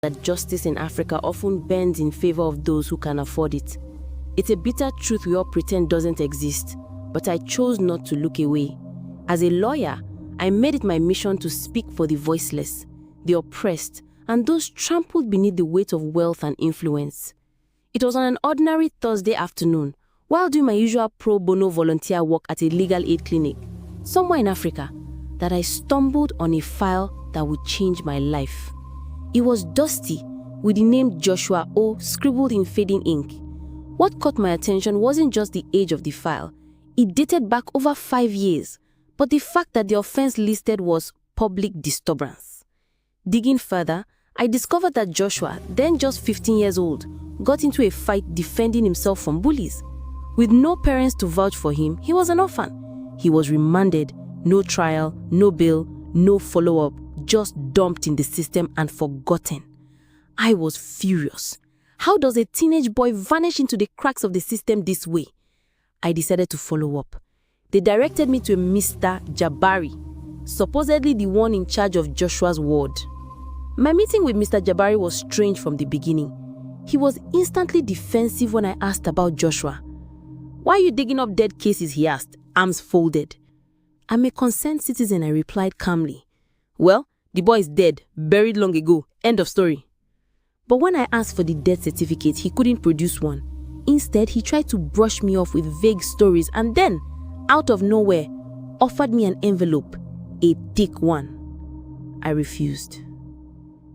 that justice in Africa often bends in favor of those who can afford it. It's a bitter truth we all pretend doesn't exist, but I chose not to look away. As a lawyer, I made it my mission to speak for the voiceless, the oppressed, and those trampled beneath the weight of wealth and influence. It was on an ordinary Thursday afternoon, while doing my usual pro bono volunteer work at a legal aid clinic, somewhere in Africa, that I stumbled on a file that would change my life. It was dusty, with the name Joshua O scribbled in fading ink. What caught my attention wasn't just the age of the file. It dated back over 5 years, but the fact that the offense listed was public disturbance. Digging further, I discovered that Joshua, then just 15 years old, got into a fight defending himself from bullies. With no parents to vouch for him, he was an orphan. He was remanded, no trial, no bail, no follow-up, just dumped in the system and forgotten. I was furious. How does a teenage boy vanish into the cracks of the system this way? I decided to follow up. They directed me to a Mr. Jabari, supposedly the one in charge of Joshua's ward. My meeting with Mr. Jabari was strange from the beginning. He was instantly defensive when I asked about Joshua. "Why are you digging up dead cases?" he asked, arms folded. "I'm a concerned citizen," I replied calmly. "Well, the boy is dead, buried long ago, end of story." But when I asked for the death certificate, he couldn't produce one. Instead, he tried to brush me off with vague stories and then, out of nowhere, offered me an envelope, a thick one. I refused.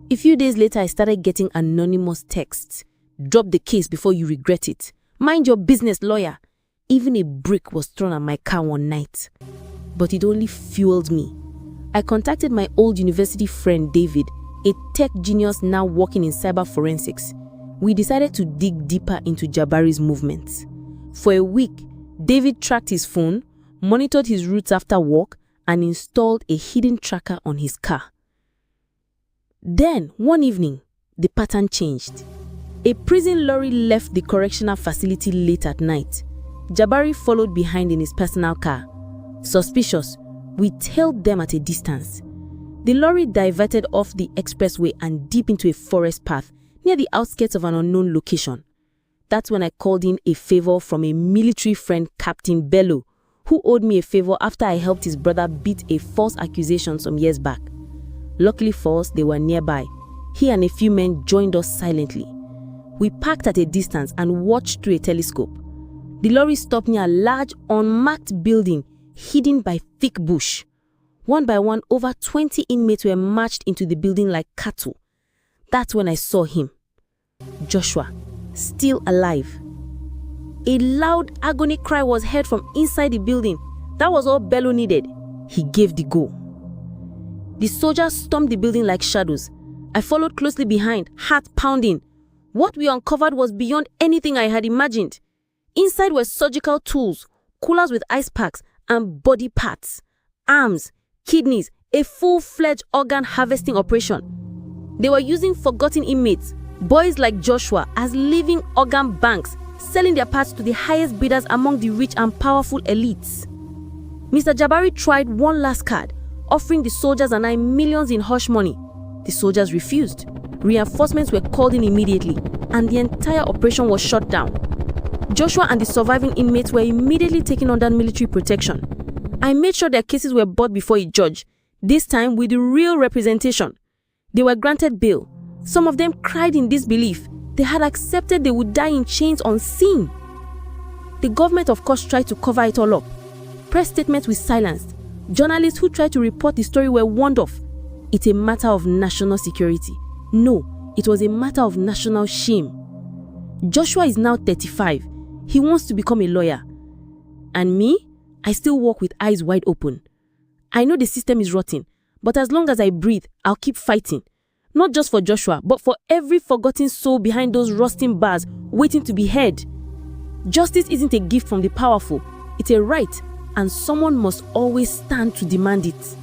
A few days later, I started getting anonymous texts. "Drop the case before you regret it. Mind your business, lawyer." Even a brick was thrown at my car one night. But it only fueled me. I contacted my old university friend David, a tech genius now working in cyber forensics. We decided to dig deeper into Jabari's movements. For a week, David tracked his phone, monitored his routes after work, and installed a hidden tracker on his car. Then, one evening, the pattern changed. A prison lorry left the correctional facility late at night. Jabari followed behind in his personal car. Suspicious, we tailed them at a distance. The lorry diverted off the expressway and deep into a forest path near the outskirts of an unknown location. That's when I called in a favor from a military friend, Captain Bello, who owed me a favor after I helped his brother beat a false accusation some years back. Luckily for us, they were nearby. He and a few men joined us silently. We parked at a distance and watched through a telescope. The lorry stopped near a large, unmarked building hidden by thick bush. One by one, over 20 inmates were marched into the building like cattle. That's when I saw him. Joshua, still alive. A loud agony cry was heard from inside the building. That was all Bello needed. He gave the go. The soldiers stormed the building like shadows. I followed closely behind, heart pounding. What we uncovered was beyond anything I had imagined. Inside were surgical tools, coolers with ice packs, and body parts, arms, kidneys, a full-fledged organ harvesting operation. They were using forgotten inmates, boys like Joshua, as living organ banks, selling their parts to the highest bidders among the rich and powerful elites. Mr. Jabari tried one last card, offering the soldiers and I millions in hush money. The soldiers refused. Reinforcements were called in immediately, and the entire operation was shut down. Joshua and the surviving inmates were immediately taken under military protection. I made sure their cases were brought before a judge, this time with real representation. They were granted bail. Some of them cried in disbelief. They had accepted they would die in chains unseen. The government, of course, tried to cover it all up. Press statements were silenced. Journalists who tried to report the story were warned off. It's a matter of national security. No, it was a matter of national shame. Joshua is now 35. He wants to become a lawyer. And me? I still walk with eyes wide open. I know the system is rotten, but as long as I breathe, I'll keep fighting. Not just for Joshua, but for every forgotten soul behind those rusting bars waiting to be heard. Justice isn't a gift from the powerful. It's a right, and someone must always stand to demand it.